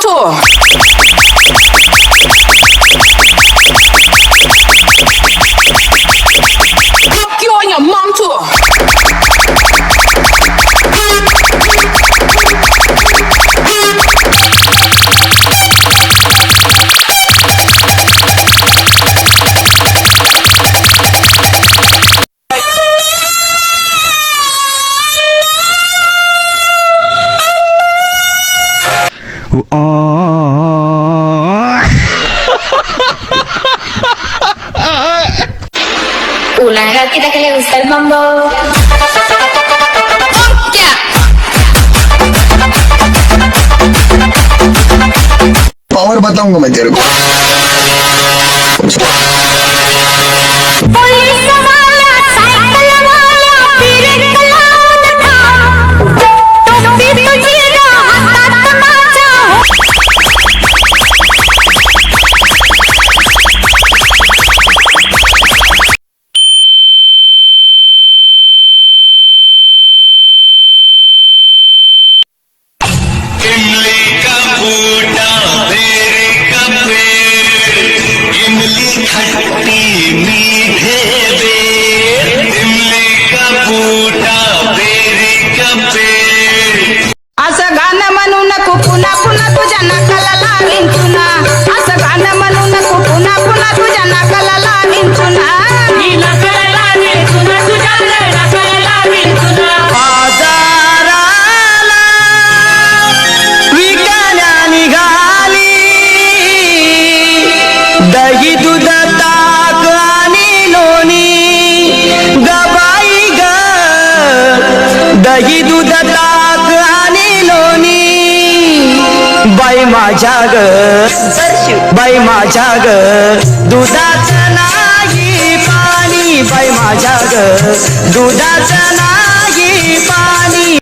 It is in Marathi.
too. Fuck you and your mom too. Una gatita que le gusta el mambo. Power बताऊंगा मैं तेरे को। असं गाणं म्हणू नको पुन्हा पुन्हा तुझ्या नाकाला लावीन चुना. असं गाणं म्हणू नको पुन्हा पुन्हा तुझ्या नाकाला लावीन चुना. बाजाराला विकण्या निघाली दही दूध ताक आणि लोणी गबाई ग दही दूध ताक आणि लोणी बाई माझ्या ग बाई माझ्या ग दुधाचं नाही पाणी बाई माझ्या ग दुधाचं नाही पाणी